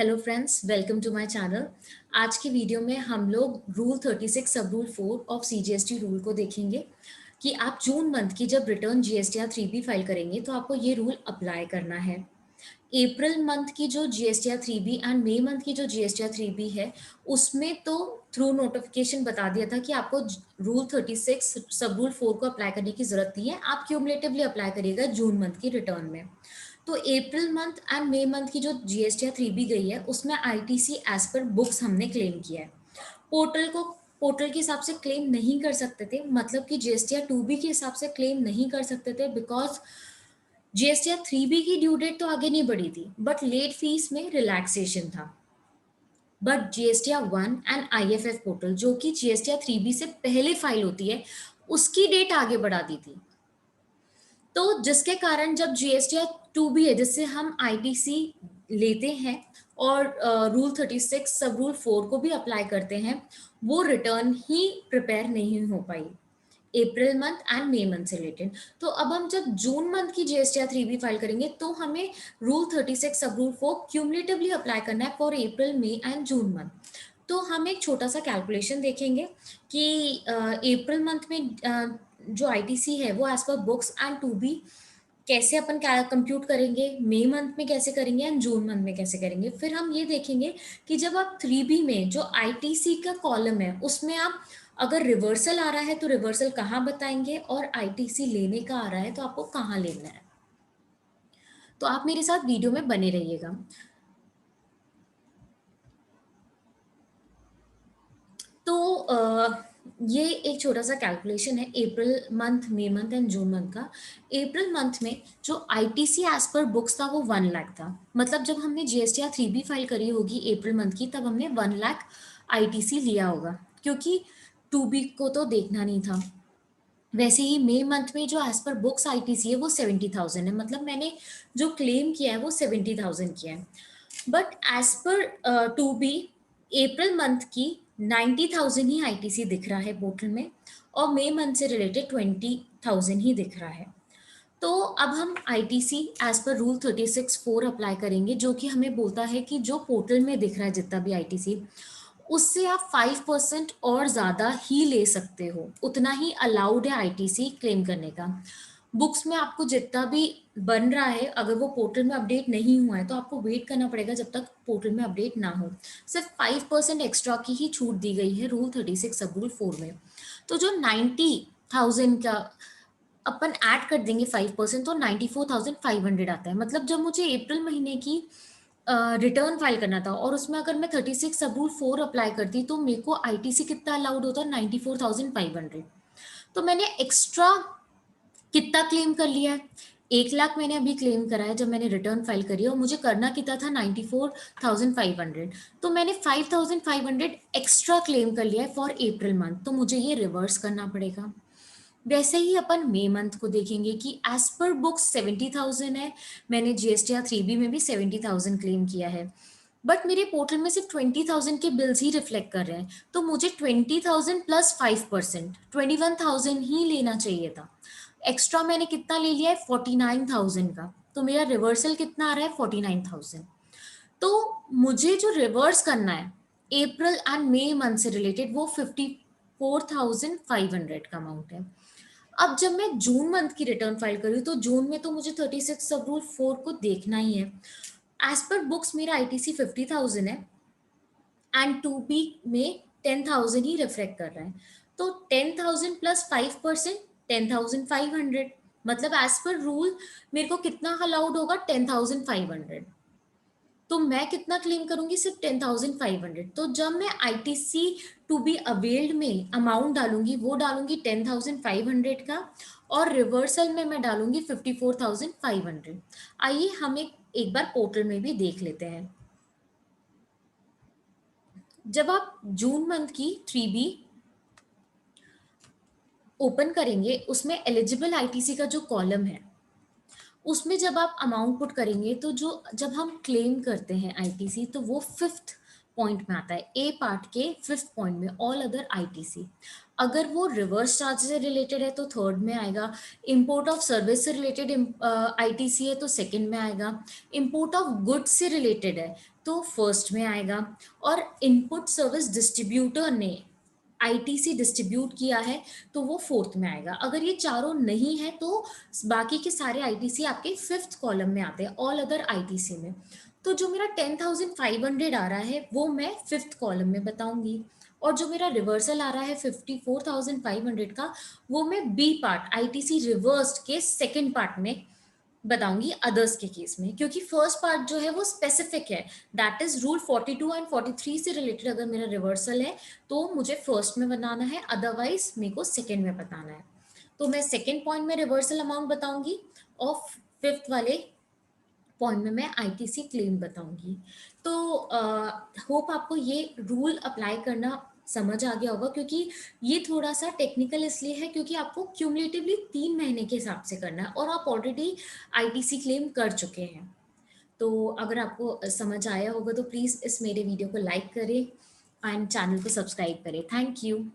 Hello friends, welcome to my channel. आज की video में हम लोग रूल 36 सब रूल 4 ऑफ सीजीएसटी रूल को देखेंगे कि आप जून मंथ की जब रिटर्न जीएसटीआर 3बी फाइल करेंगे तो आपको ये रूल अप्लाई करना है। अप्रैल मंथ की जो जीएसटीआर 3बी एंड मई मंथ की जो जीएसटीआर 3बी है, उसमें तो थ्रू नोटिफिकेशन बता दिया था कि आपको रूल 36 सब रूल 4 को अप्लाई करने की जरूरत नहीं है, आप क्यूमुलेटिवली अप्लाई करिएगा जून मंथ की रिटर्न में। तो April month and May month की जो जीएसटीआर 3बी गई है, उसमें आईटीसी एज पर बुक्स हमने क्लेम किया है। पोर्टल के हिसाब से क्लेम नहीं कर सकते थे, मतलब कि जीएसटीआर 2बी के हिसाब से क्लेम नहीं कर सकते थे, बिकॉज जीएसटीआर 3बी की ड्यू डेट तो आगे नहीं बढ़ी थी, बट लेट फीस में रिलैक्सेशन था। But GSTR 1 and IFF portal, जो कि जीएसटीआर 3बी से पहले फाइल होती है, उसकी डेट आगे बढ़ा दी थी। तो जिसके कारण जब जीएसटीआर 2बी है, जिससे हम आईटीसी लेते हैं और रूल 36 सब रूल 4 को भी अप्लाई करते हैं, वो रिटर्न ही प्रिपेयर नहीं हो पाई April month and May month से रिलेटेड। तो अब हम जब जून मंथ की जीएसटीआर 3बी फाइल करेंगे तो हमें रूल 36 सब रूल 4 क्यूमुलेटिवली अप्लाई करना है for April, May and June month. तो हम एक छोटा सा कैलकुलेशन देखेंगे कि अप्रैल मंथ में जो आईटीसी है वो एज पर बुक्स एंड 2बी कैसे अपन कंप्यूट करेंगे, मई मंथ में कैसे करेंगे एंड जून मंथ में कैसे करेंगे। फिर हम ये देखेंगे कि जब आप 3बी में जो आईटीसी का कॉलम है, उसमें आप अगर रिवर्सल आ रहा है तो रिवर्सल कहाँ बताएंगे, और आईटीसी लेने का आ रहा है तो आपको कहाँ लेना है। तो आप मेरे साथ वीडियो में बने रहिएगा। तो ये एक छोटा सा कैलकुलेशन है April month, May month and June month का। अप्रैल मंथ में जो आईटीसी एज पर बुक्स था वो 1 लाख था, मतलब जब हमने जीएसटीआर 3बी फाइल करी होगी अप्रैल मंथ की, तब हमने 1 लाख आईटीसी लिया होगा, क्योंकि 2बी को तो देखना नहीं था। वैसे ही मई मंथ में जो एज पर बुक्स आईटीसी है वो 70,000 है, मतलब मैंने जो क्लेम किया है वो 70,000 किया है। But as per 2बी April month की 90,000 ही आईटीसी दिख रहा है पोर्टल में, और मई मंथ से रिलेटेड 20,000 ही दिख रहा है। तो अब हम ITC as per rule 36(4) apply करेंगे, जो कि हमें बोलता है कि जो पोर्टल में दिख रहा है जितना भी आईटीसी, उससे आप 5% और ज़्यादा ही ले सकते हो, उतना ही अलाउड है आईटीसी क्लेम करने का। बुक्स में आपको जितना भी बन रहा है, अगर वो पोर्टल में अपडेट नहीं हुआ है तो आपको वेट करना पड़ेगा जब तक पोर्टल में अपडेट ना हो। सिर्फ 5% एक्स्ट्रा की ही छूट दी गई है रूल 36 सब रूल 4 में। तो जो 90,000 का अपन ऐड कर देंगे 5%, तो 94,500 आता है। मतलब जब मुझे अप्रैल महीने की रिटर्न फाइल करना था और उसमें अगर मैं 36 सब रूल 4 अप्लाई करती तो मेरे को आईटीसी कितना अलाउड होता, 94,500। तो मैंने एक्स्ट्रा कितना क्लेम कर लिया है, 1 लाख मैंने अभी क्लेम करा है जब मैंने रिटर्न फाइल करी, और मुझे करना कितना था 94,500। तो मैंने 5,500 एक्स्ट्रा क्लेम कर लिया है फॉर अप्रैल मंथ, तो मुझे ये रिवर्स करना पड़ेगा। वैसे ही अपन मई मंथ को देखेंगे कि एज पर बुक्स 70,000 है, मैंने जीएसटीआर 3बी में भी 70,000 क्लेम किया है, बट मेरे पोर्टल में सिर्फ 20,000 के बिल्स ही रिफ्लेक्ट कर रहे हैं, तो मुझे 20,000 प्लस 5% 21,000 ही लेना चाहिए था। एक्स्ट्रा मैंने कितना ले लिया है, 49,000 का, तो मेरा रिवर्सल कितना आ रहा है, 49,000। तो मुझे जो रिवर्स करना है अप्रैल एंड मई मंथ से रिलेटेड, वो 54,500 का अमाउंट है। अब जब मैं जून मंथ की रिटर्न फाइल करी तो जून में तो मुझे 36 सब रूल 4 को देखना ही है। एज पर बुक्स मेरा आईटीसी 50,000 है एंड 2बी में 10,000 ही रिफ्लेक्ट कर रहा है, तो 10,000 प्लस 5% 10,500, मतलब एज पर रूल मेरे को कितना अलाउड होगा, 10,500। तो मैं कितना क्लेम करूंगी, सिर्फ 10,500। तो जब मैं आईटीसी टू बी अवेल्ड में अमाउंट डालूंगी, वो डालूंगी 10,500 का, और रिवर्सल में मैं डालूंगी 54,500। आइए हम एक बार पोर्टल में भी देख लेते हैं। जब आप जून मंथ की 3बी ओपन करेंगे, उसमें एलिजिबल आईटीसी का जो कॉलम है, उसमें जब आप अमाउंट पुट करेंगे तो जो जब हम क्लेम करते हैं आईटीसी, तो वो 5th पॉइंट में आता है, ए पार्ट के 5th पॉइंट में, ऑल अदर आईटीसी। अगर वो रिवर्स चार्ज से रिलेटेड है तो थर्ड में आएगा, इंपोर्ट ऑफ सर्विस से रिलेटेड आईटीसी है तो सेकंड में आएगा, इंपोर्ट ऑफ गुड्स से रिलेटेड है तो फर्स्ट में आएगा, और इनपुट सर्विस डिस्ट्रीब्यूटर ने आईटीसी डिस्ट्रीब्यूट किया है तो वो फोर्थ में आएगा। अगर ये चारों नहीं है तो बाकी के सारे आईटीसी आपके फिफ्थ कॉलम में आते हैं, ऑल अदर आईटीसी में। तो जो मेरा 10,500 आ रहा है वो मैं फिफ्थ कॉलम में बताऊंगी, और जो मेरा रिवर्सल आ रहा है 54,500 का, वो मैं बी पार्ट आईटीसी रिवर्स्ड के सेकंड पार्ट में बताऊंगी अदर्स के केस में, क्योंकि फर्स्ट पार्ट जो है वो स्पेसिफिक है, दैट इज रूल 42 एंड 43 से रिलेटेड। अगर मेरा रिवर्सल है तो मुझे फर्स्ट में बनाना है, अदरवाइज मेरे को सेकंड में बताना है। तो मैं सेकंड पॉइंट में रिवर्सल अमाउंट बताऊंगी और फिफ्थ वाले पॉइंट में मैं आईटीसी क्लेम बताऊंगी। तो होप आपको ये रूल अप्लाई करना समझ आ गया होगा, क्योंकि ये थोड़ा सा टेक्निकल इसलिए है क्योंकि आपको क्यूमुलेटिवली 3 महीने के हिसाब से करना है और आप ऑलरेडी आईटीसी क्लेम कर चुके हैं। तो अगर आपको समझ आया होगा तो प्लीज़ इस मेरे वीडियो को लाइक करें एंड चैनल को सब्सक्राइब करें। Thank you.